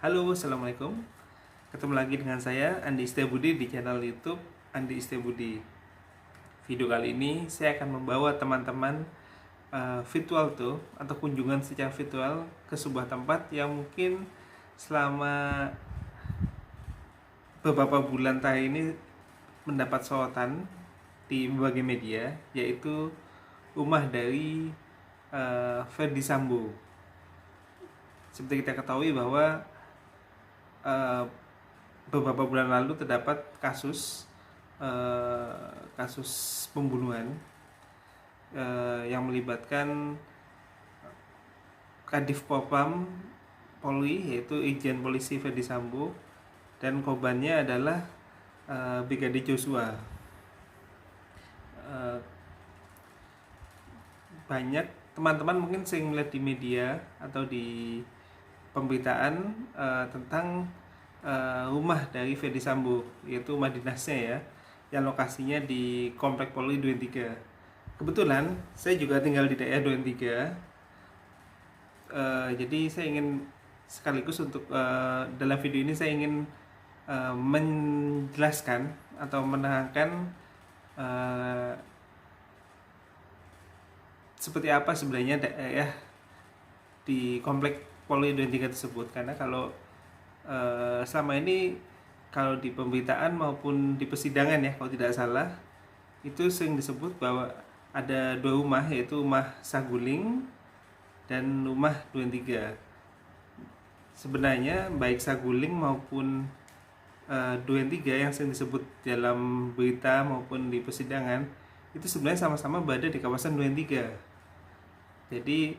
Halo, Assalamualaikum. Ketemu lagi dengan saya, Andi Setiabudi, di channel YouTube Andi Setiabudi. Video kali ini saya akan membawa teman-teman virtual tour atau kunjungan secara virtual ke sebuah tempat yang mungkin selama beberapa bulan terakhir ini mendapat sorotan di berbagai media, yaitu rumah dari Ferdy Sambo. Seperti kita ketahui bahwa beberapa bulan lalu terdapat kasus pembunuhan yang melibatkan Kadif Propam Polri, yaitu Irjen Polisi Ferdy Sambo, dan korbannya adalah Brigadir Joshua. Banyak teman-teman mungkin sering melihat di media atau di pemberitaan tentang rumah dari Ferdy Sambo, yaitu rumah dinasnya ya, yang lokasinya di Komplek Polri Duren 3. Kebetulan saya juga tinggal di daerah Duren 3. Jadi saya ingin sekaligus untuk dalam video ini saya ingin menjelaskan atau menerangkan seperti apa sebenarnya daerah di Komplek Polri Duren 3 tersebut. Karena kalau selama ini kalau di pemberitaan maupun di persidangan ya, kalau tidak salah, itu sering disebut bahwa ada dua rumah, yaitu rumah Saguling dan rumah Duren 3. Sebenarnya baik Saguling maupun Duren 3 yang sering disebut dalam berita maupun di persidangan itu sebenarnya sama-sama berada di kawasan Duren 3. Jadi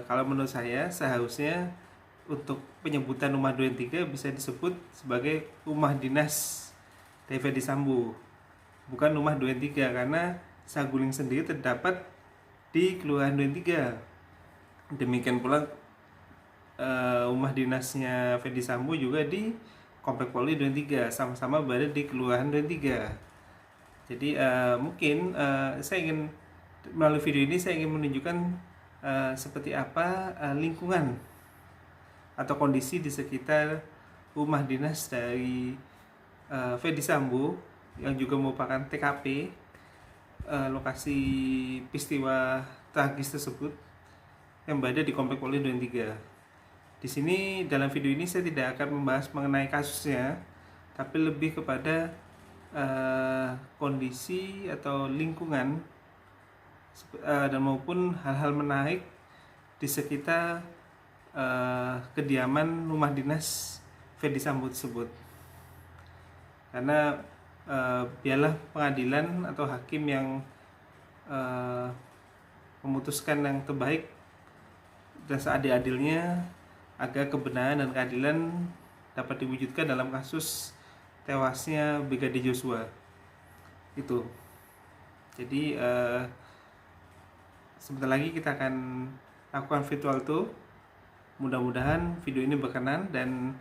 kalau menurut saya seharusnya untuk penyebutan rumah Duren 3 bisa disebut sebagai rumah dinas dari Ferdy Sambo, bukan rumah Duren 3, karena Saguling sendiri terdapat di Kelurahan Duren 3. Demikian pula rumah dinasnya Ferdy Sambo juga di Komplek Polri Duren 3, sama-sama berada di Kelurahan Duren 3. Jadi mungkin saya ingin melalui video ini saya ingin menunjukkan seperti apa lingkungan atau kondisi di sekitar rumah dinas dari Ferdy Sambo yang juga merupakan TKP lokasi peristiwa tragis tersebut yang berada di Komplek Polri Duren 3. Di sini dalam video ini saya tidak akan membahas mengenai kasusnya, tapi lebih kepada kondisi atau lingkungan dan maupun hal-hal menarik di sekitar kediaman rumah dinas Ferdy Sambo tersebut. Karena biarlah pengadilan atau hakim yang memutuskan yang terbaik dan seadil-adilnya agar kebenaran dan keadilan dapat diwujudkan dalam kasus tewasnya Brigadir Joshua itu. Jadi sebentar lagi kita akan lakukan virtual tour. Mudah-mudahan video ini berkenan dan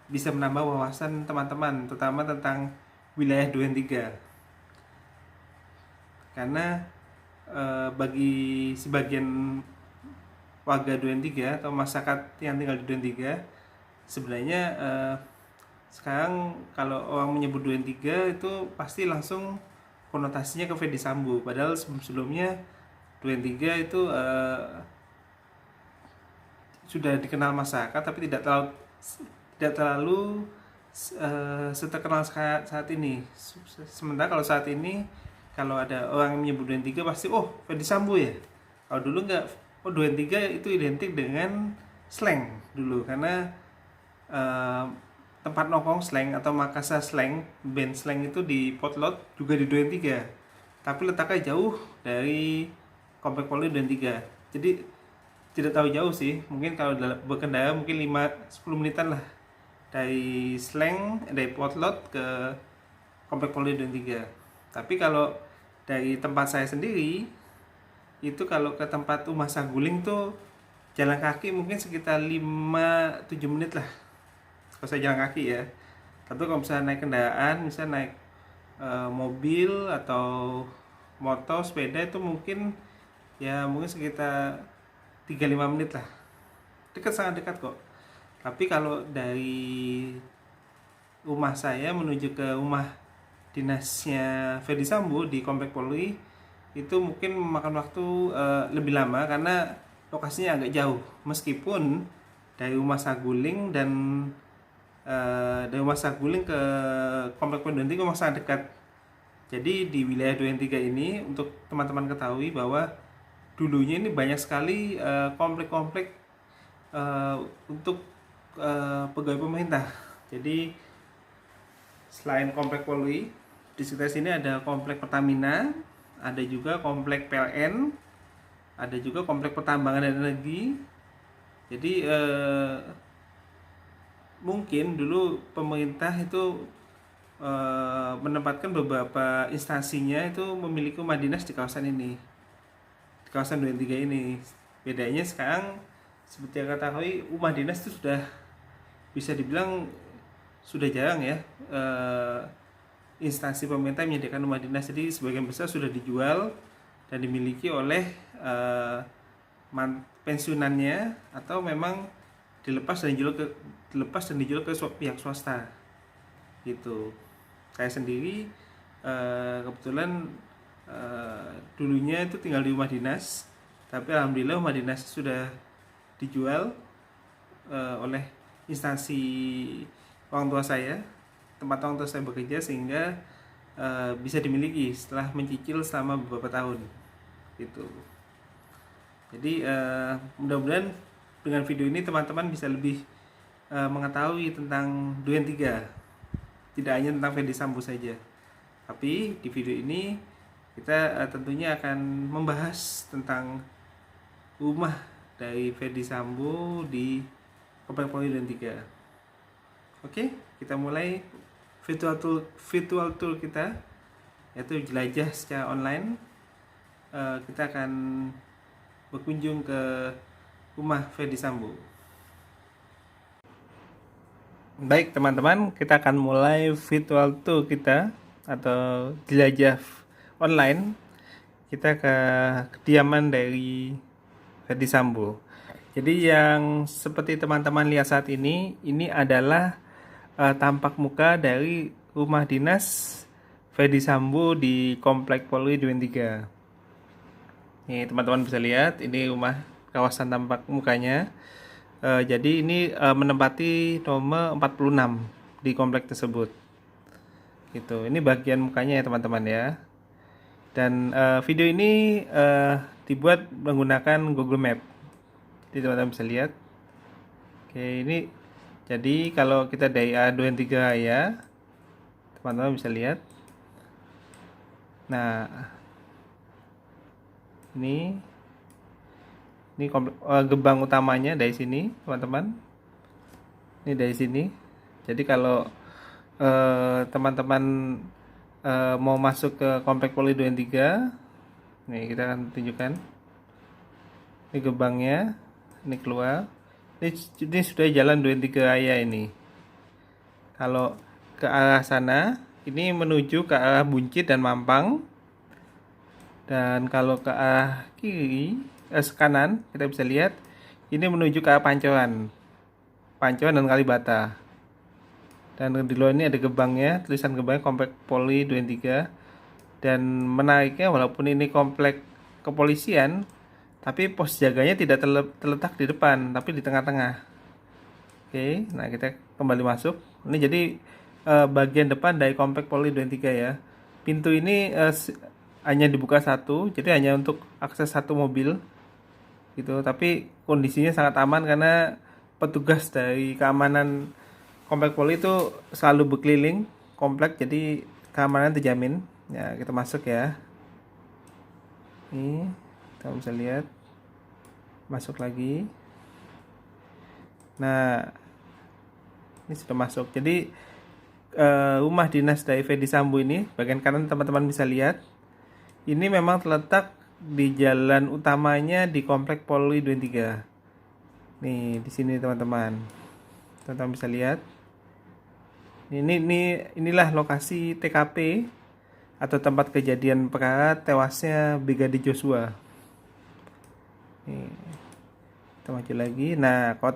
bisa menambah wawasan teman-teman, terutama tentang wilayah Duren 3. Karena bagi sebagian warga Duren 3 atau masyarakat yang tinggal di Duren 3, sebenarnya sekarang kalau orang menyebut Duren 3 itu pasti langsung konotasinya ke Ferdy Sambo. Padahal sebelum-sebelumnya Duren 3 itu sudah dikenal masyarakat, tapi tidak terlalu seterkenal saat ini. Sementara kalau saat ini kalau ada orang yang menyebut Duren 3 pasti Ferdy Sambo ya. Kalau dulu enggak, Duren 3 itu identik dengan slang dulu, karena tempat nongkrong slang atau Makassar slang, band slang itu di Potlot juga di Duren 3, tapi letaknya jauh dari Komplek Polri Duren 3. Jadi tidak tahu jauh sih, mungkin kalau berkendara mungkin 5-10 menitan lah dari Potlot ke Komplek Polri Duren 3. Tapi kalau dari tempat saya sendiri itu kalau ke tempat rumah Saguling tuh jalan kaki mungkin sekitar 5-7 menit lah kalau saya jalan kaki ya. Tapi kalau misalnya naik kendaraan, misalnya naik mobil atau motor, sepeda, itu mungkin sekitar 3-5 menit lah. Dekat, sangat dekat kok. Tapi kalau dari rumah saya menuju ke rumah dinasnya Ferdy Sambo di Komplek Polri itu mungkin memakan waktu lebih lama karena lokasinya agak jauh. Meskipun dari rumah Saguling dan dari rumah Saguling ke Komplek Pondok Indah memang sangat dekat. Jadi di wilayah Duren 3 ini untuk teman-teman ketahui bahwa dulunya ini banyak sekali komplek-komplek untuk pegawai pemerintah. Jadi selain komplek Polri, di sekitar sini ada komplek Pertamina, ada juga komplek PLN, ada juga komplek Pertambangan dan Energi. Jadi mungkin dulu pemerintah itu menempatkan beberapa instansinya itu memiliki rumah dinas di kawasan ini, di kawasan Duren 3 ini. Bedanya sekarang seperti yang ketahui rumah dinas itu sudah bisa dibilang sudah jarang ya instansi pemerintah menyediakan rumah dinas. Jadi sebagian besar sudah dijual dan dimiliki oleh pensiunannya atau memang dilepas dan dijual ke pihak swasta gitu. Saya sendiri kebetulan dulunya itu tinggal di rumah dinas, tapi alhamdulillah rumah dinas sudah dijual oleh instansi orang tua saya, tempat orang tua saya bekerja, sehingga bisa dimiliki setelah mencicil selama beberapa tahun gitu. Jadi mudah-mudahan dengan video ini teman-teman bisa lebih mengetahui tentang Duren 3, tidak hanya tentang Ferdy Sambo saja. Tapi di video ini kita tentunya akan membahas tentang rumah dari Ferdy Sambo di Komplek Polri Duren 3. Oke, kita mulai virtual tour kita, yaitu jelajah secara online. Kita akan berkunjung ke rumah Ferdy Sambo. Baik teman-teman, kita akan mulai virtual tour kita atau jelajah online. Kita ke kediaman dari Ferdy Sambo. Jadi yang seperti teman-teman lihat saat ini adalah tampak muka dari rumah dinas Ferdy Sambo di Komplek Polri Duren 3. Nih teman-teman bisa lihat, ini rumah kawasan tampak mukanya. Jadi ini menempati nomor 46 di komplek tersebut. Gitu. Ini bagian mukanya ya teman-teman ya. Dan video ini dibuat menggunakan Google Map. Jadi teman-teman bisa lihat. Oke, ini jadi kalau kita dari Duren 3 ya, teman-teman bisa lihat. Nah, ini gerbang utamanya dari sini teman-teman, ini dari sini. Jadi kalau teman-teman mau masuk ke Komplek Polri Duren 3, nih kita akan tunjukkan, ini gerbangnya, ini keluar, ini sudah jalan Duren 3 Raya ini. Kalau ke arah sana ini menuju ke arah Buncit dan Mampang, dan kalau ke arah kiri kanan kita bisa lihat ini menuju ke arah Pancoran dan Kalibata. Dan di luar ini ada gerbangnya, tulisan gerbangnya Komplek Polri Duren 3. Dan menariknya, walaupun ini komplek kepolisian, tapi pos jaganya tidak terletak di depan, tapi di tengah-tengah. Oke, nah kita kembali masuk. Ini jadi bagian depan dari Komplek Polri Duren 3 ya. Pintu ini hanya dibuka satu, jadi hanya untuk akses satu mobil gitu, tapi kondisinya sangat aman karena petugas dari keamanan Komplek Polri itu selalu berkeliling komplek, jadi keamanan terjamin. Ya, kita masuk ya. Ini kita bisa lihat, masuk lagi. Nah, ini sudah masuk. Jadi rumah dinas dari Ferdy Sambo ini, bagian kanan teman-teman bisa lihat, ini memang terletak di jalan utamanya di Komplek Polri Duren 3. Nih, di sini teman-teman. Teman-teman bisa lihat. Inilah lokasi TKP atau tempat kejadian perkara tewasnya Brigadir Joshua. Nih. Kita maju lagi. Nah, kalau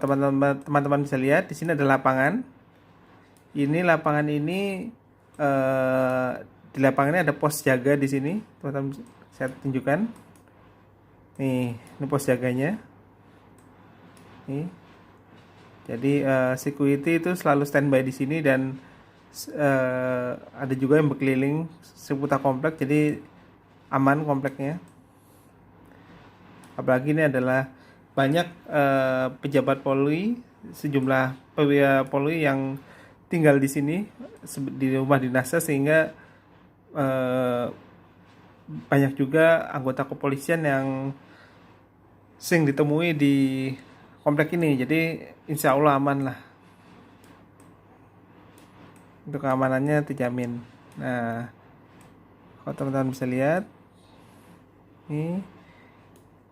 teman-teman bisa lihat di sini ada lapangan. Ini lapangan ini di lapangan ini ada pos jaga di sini. Teman-teman saya tunjukkan. Nih, ini pos jaganya. Nih. Jadi security itu selalu standby di sini dan ada juga yang berkeliling seputar komplek, jadi aman kompleknya. Apalagi ini adalah banyak pejabat Polri, sejumlah perwira Polri yang tinggal di sini di rumah dinasnya, sehingga banyak juga anggota kepolisian yang sering ditemui di komplek ini. Jadi insya Allah aman lah, untuk keamanannya terjamin. Nah, kalau teman-teman bisa lihat ini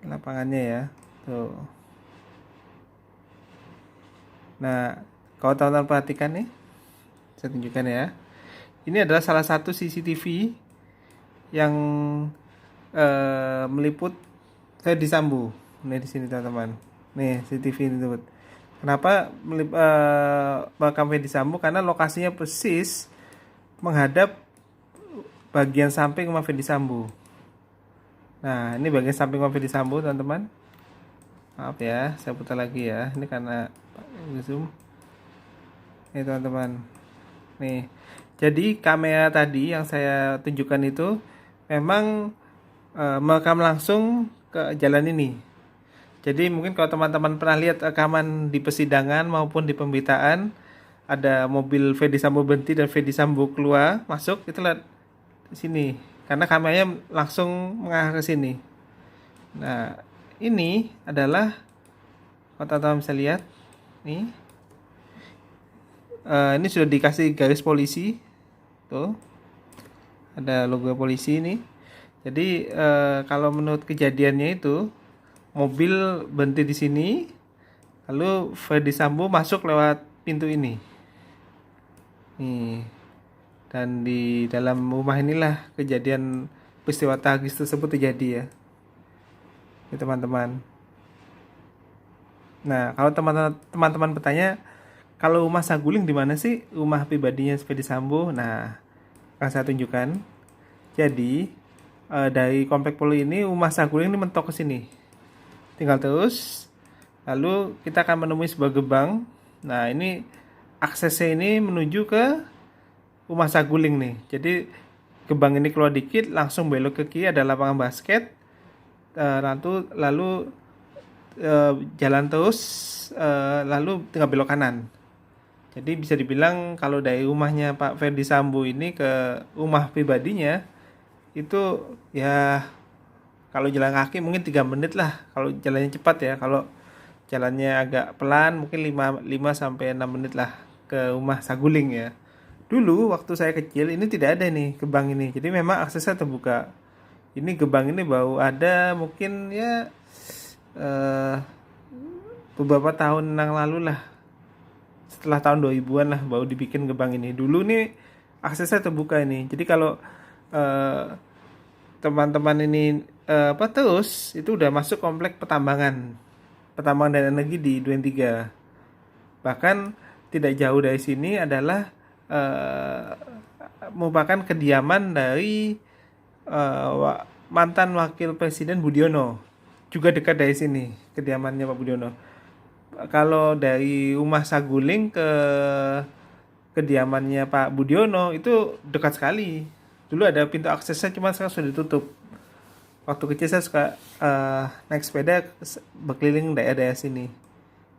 lapangannya ya tuh. Nah, kalau teman-teman perhatikan nih, saya tunjukkan ya, ini adalah salah satu CCTV yang meliput Ferdy Sambo. Nih di sini teman-teman, nih CCTV ini tuh. Kenapa merekam Ferdy Sambo? Karena lokasinya persis menghadap bagian samping rumah Ferdy Sambo. Nah, ini bagian samping rumah Ferdy Sambo teman-teman. Maaf ya, saya putar lagi ya. Ini karena zoom. Nih teman-teman. Nih. Jadi kamera tadi yang saya tunjukkan itu memang merekam langsung ke jalan ini. Jadi mungkin kalau teman-teman pernah lihat rekaman di persidangan maupun di pemberitaan, ada mobil Ferdy Sambo berhenti dan Ferdy Sambo keluar masuk, itu lihat di sini. Karena kameranya langsung mengarah ke sini. Nah, ini adalah, kalau teman-teman bisa lihat, nih, ini sudah dikasih garis polisi, tuh, ada logo polisi ini. Jadi kalau menurut kejadiannya itu, mobil berhenti di sini, lalu Ferdy Sambo masuk lewat pintu ini. Nih. Dan di dalam rumah inilah kejadian peristiwa tragis tersebut terjadi ya. Ya teman-teman. Nah, kalau teman-teman bertanya, kalau rumah Saguling di mana sih rumah pribadinya Ferdy Sambo? Nah, akan saya tunjukkan. Jadi dari komplek Polri ini, rumah Saguling ini mentok ke sini. Tinggal terus, lalu kita akan menemui sebuah gerbang. Nah, ini aksesnya ini menuju ke rumah Saguling nih. Jadi gerbang ini keluar dikit, langsung belok ke kiri, ada lapangan basket. Lalu jalan terus, lalu tinggal belok kanan. Jadi bisa dibilang kalau dari rumahnya Pak Ferdy Sambo ini ke rumah pribadinya itu ya, kalau jalan kaki mungkin 3 menit lah kalau jalannya cepat ya. Kalau jalannya agak pelan mungkin 5 sampai 6 menit lah ke rumah Saguling ya. Dulu waktu saya kecil ini tidak ada nih gerbang ini. Jadi memang aksesnya terbuka. Ini gerbang ini baru ada mungkin ya beberapa tahun yang lalu lah. Setelah tahun 2000-an lah baru dibikin gerbang ini. Dulu nih aksesnya terbuka ini. Jadi kalau teman-teman ini terus itu udah masuk komplek pertambangan dan energi di Duren 3. Bahkan tidak jauh dari sini adalah merupakan kediaman dari mantan wakil presiden Budiono, juga dekat dari sini kediamannya Pak Budiono. Kalau dari rumah Saguling ke kediamannya Pak Budiono itu dekat sekali. Dulu ada pintu aksesnya, cuma sekarang sudah ditutup. Waktu kecil saya suka naik sepeda berkeliling daerah-daerah sini.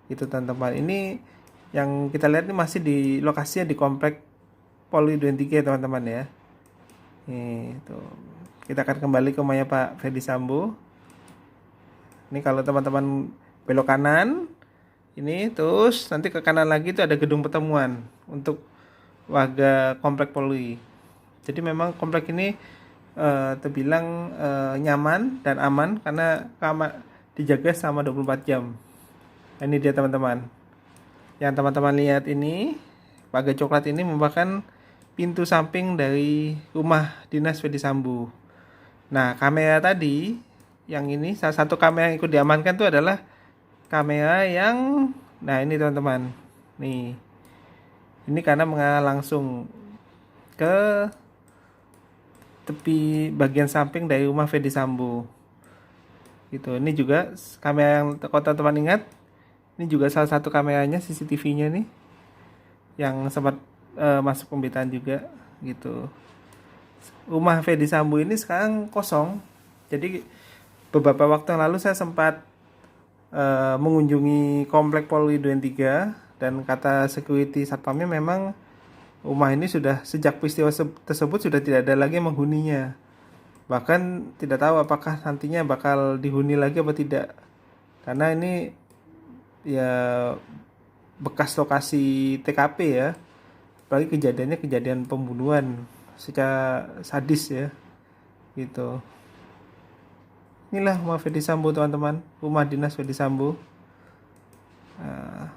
Itu teman-teman. Ini yang kita lihat ini masih di lokasinya di komplek Polri Duren 3 teman-teman ya. Nih, tuh. Kita akan kembali ke rumahnya Pak Ferdy Sambo. Ini kalau teman-teman belok kanan, ini terus nanti ke kanan lagi itu ada gedung pertemuan untuk warga komplek Polri. Jadi memang komplek ini terbilang nyaman dan aman karena dijaga selama 24 jam. Ini dia teman-teman. Yang teman-teman lihat ini, pagar coklat ini merupakan pintu samping dari rumah dinas Ferdy Sambo. Nah, kamera tadi, yang ini salah satu kamera yang ikut diamankan itu adalah kamera yang, nah ini teman-teman, nih ini karena mengarah langsung ke tepi bagian samping dari rumah Fedi Sambo gitu. Ini juga kamera yang kalau teman-teman ingat, ini juga salah satu kameranya CCTV-nya nih yang sempat masuk pemberitaan juga gitu. Rumah Fedi Sambo ini sekarang kosong. Jadi beberapa waktu yang lalu saya sempat mengunjungi komplek Polri Duren 3 dan kata security satpamnya memang rumah ini sudah sejak peristiwa tersebut sudah tidak ada lagi yang menghuninya. Bahkan tidak tahu apakah nantinya bakal dihuni lagi atau tidak. Karena ini ya bekas lokasi TKP ya. Apalagi kejadiannya kejadian pembunuhan secara sadis ya. Gitu. Inilah rumah Fedi Sambo teman-teman, rumah dinas Fedi Sambo. Nah,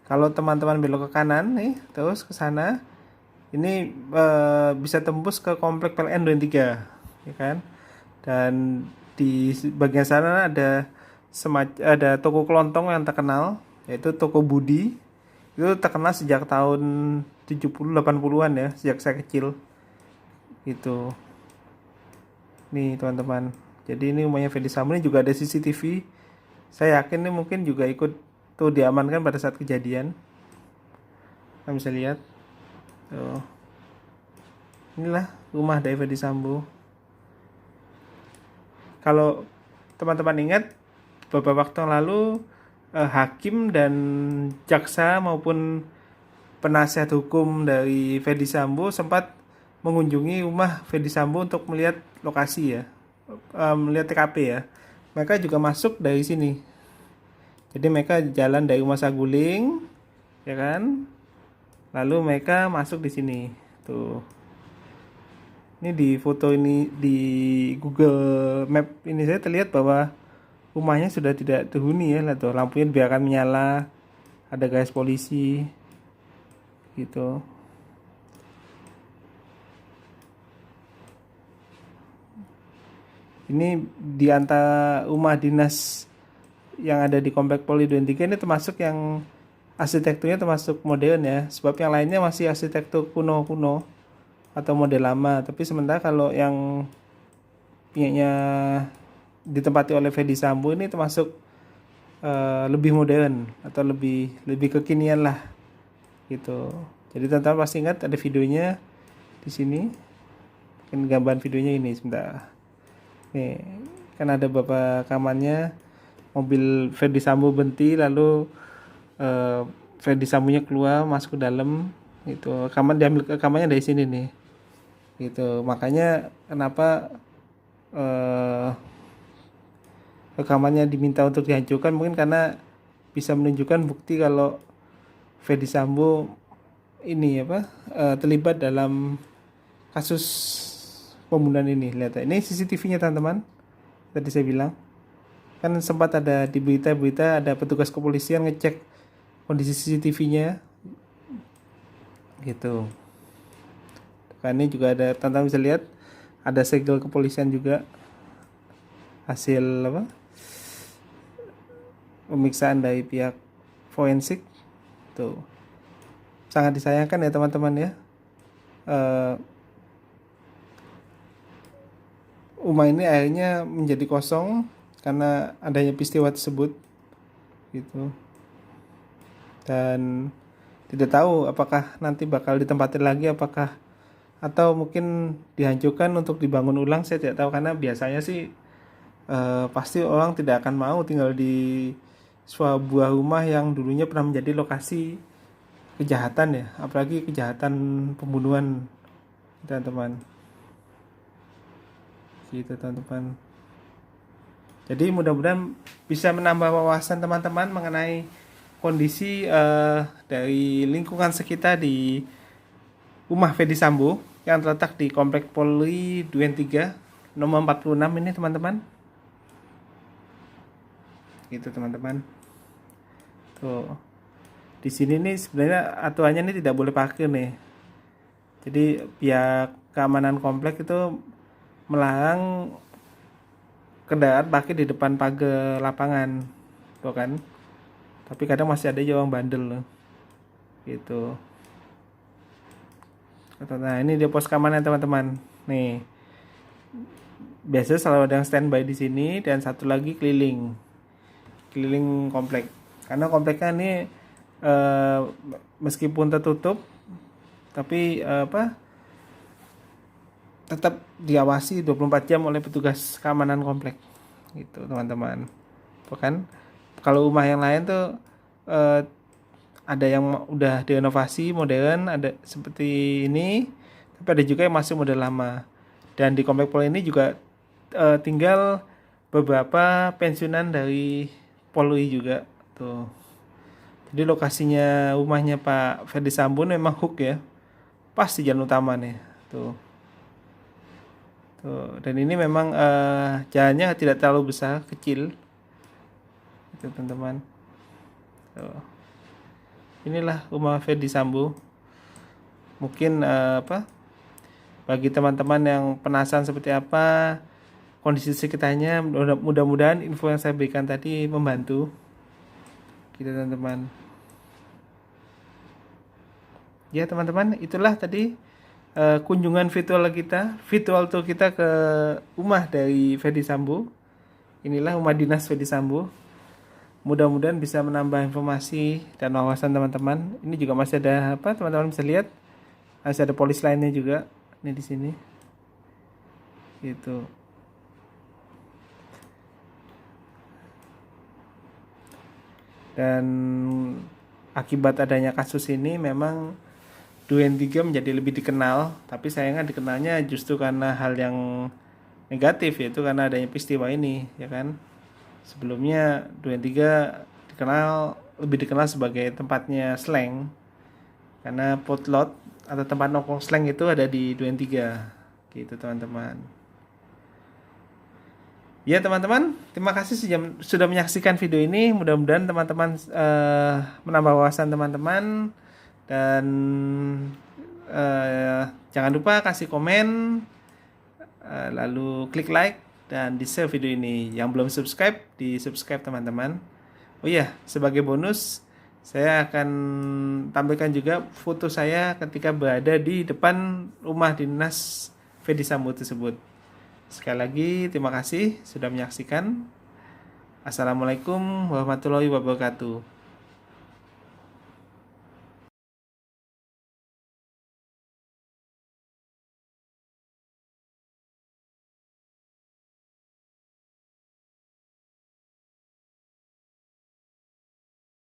kalau teman-teman belok ke kanan nih, terus ke sana, ini bisa tembus ke komplek PLN Duren 3, ya kan? Dan di bagian sana ada toko kelontong yang terkenal, yaitu toko Budi. Itu terkenal sejak tahun 70-80-an ya, sejak saya kecil. Gitu. Nih teman-teman, jadi ini rumahnya Fedi Sambo, ini juga ada CCTV. Saya yakin ini mungkin juga ikut tuh diamankan pada saat kejadian. Kalian bisa lihat tuh. Inilah rumah dari Fedi Sambo. Kalau teman-teman ingat, beberapa waktu yang lalu hakim dan jaksa maupun penasihat hukum dari Fedi Sambo sempat mengunjungi rumah Fedi Sambo untuk melihat lokasi ya, melihat TKP ya. Mereka juga masuk dari sini. Jadi mereka jalan dari rumah Saguling, ya kan? Lalu mereka masuk di sini. Tuh. Ini di foto ini di Google Map ini saya terlihat bahwa rumahnya sudah tidak dihuni ya. Lihat tuh, lampunya biarkan menyala. Ada garis polisi. Gitu. Ini di antara rumah dinas yang ada di komplek Polri Duren 3 ini termasuk yang arsitekturnya termasuk modern ya. Sebab yang lainnya masih arsitektur kuno-kuno atau model lama. Tapi sementara kalau yang punyanya ditempati oleh Fedi Sambo ini termasuk lebih modern atau lebih kekinian lah gitu. Jadi teman-teman pasti ingat ada videonya di sini. Mungkin gambaran videonya ini sebentar. Nih, kan ada beberapa rekamannya mobil Fedi Sambo berhenti lalu Fedi Sambonya keluar masuk ke dalam itu. Rekamannya dari sini nih. Gitu. Makanya kenapa rekamannya diminta untuk dihancurkan, mungkin karena bisa menunjukkan bukti kalau Fedi Sambo ini terlibat dalam kasus pembunuhan ini. Lihat, ini CCTV-nya teman-teman. Tadi saya bilang kan sempat ada di berita-berita ada petugas kepolisian ngecek kondisi CCTV-nya gitu. Kan ini juga ada, teman-teman bisa lihat ada segel kepolisian juga hasil pemeriksaan dari pihak forensik tuh. Sangat disayangkan ya teman-teman ya. Rumah ini akhirnya menjadi kosong karena adanya peristiwa tersebut gitu. Dan tidak tahu apakah nanti bakal ditempatin lagi atau mungkin dihancurkan untuk dibangun ulang, saya tidak tahu. Karena biasanya sih pasti orang tidak akan mau tinggal di sebuah rumah yang dulunya pernah menjadi lokasi kejahatan ya, apalagi kejahatan pembunuhan teman-teman gitu teman-teman. Jadi mudah-mudahan bisa menambah wawasan teman-teman mengenai kondisi dari lingkungan sekitar di rumah Fedi Sambo yang terletak di komplek Polri Duren 3 nomor 46 ini teman-teman. Gitu teman-teman. Tuh. Di sini nih sebenarnya aturannya ini tidak boleh parkir nih. Jadi pihak keamanan komplek itu melarang kendaraan parkir di depan pagar lapangan tuh kan. Tapi kadang masih ada juga yang bandel loh. Gitu. Nah, ini dia pos keamanan teman-teman. Nih. Biasanya selalu ada yang standby di sini dan satu lagi keliling komplek. Karena kompleknya ini meskipun tertutup tapi tetap diawasi 24 jam oleh petugas keamanan komplek. Gitu, teman-teman. Bukan kalau rumah yang lain tuh ada yang udah direnovasi modern, ada seperti ini, tapi ada juga yang masih model lama. Dan di komplek Polri ini juga tinggal beberapa pensiunan dari Polri juga tuh. Jadi lokasinya rumahnya Pak Ferdi Sambo memang hook ya, pas di jalan utama nih tuh. Dan ini memang jalannya tidak terlalu besar, kecil itu teman-teman. Inilah rumah Ferdi Sambo. Mungkin bagi teman-teman yang penasaran seperti apa kondisi sekitarnya, mudah-mudahan info yang saya berikan tadi membantu kita teman-teman. Ya teman-teman, itulah tadi kunjungan virtual tour kita ke rumah dari Ferdi Sambo. Inilah rumah dinas Ferdi Sambo. Mudah-mudahan bisa menambah informasi dan wawasan teman-teman. Ini juga masih ada teman-teman bisa lihat, masih ada polis lainnya juga ini di sini. Gitu. Dan akibat adanya kasus ini memang Duren 3 menjadi lebih dikenal, tapi sayangnya dikenalnya justru karena hal yang negatif, yaitu karena adanya peristiwa ini, ya kan. Sebelumnya Duren 3 lebih dikenal sebagai tempatnya slang, karena potlot atau tempat nongkrong slang itu ada di Duren 3 gitu teman-teman. Ya teman-teman, terima kasih sudah menyaksikan video ini. Mudah-mudahan teman-teman menambah wawasan teman-teman. Dan jangan lupa kasih komen, lalu klik like dan di share video ini. Yang belum subscribe, di subscribe teman-teman. Oh iya, sebagai bonus saya akan tampilkan juga foto saya ketika berada di depan rumah dinas Ferdi Sambo tersebut. Sekali lagi terima kasih sudah menyaksikan. Assalamualaikum warahmatullahi wabarakatuh.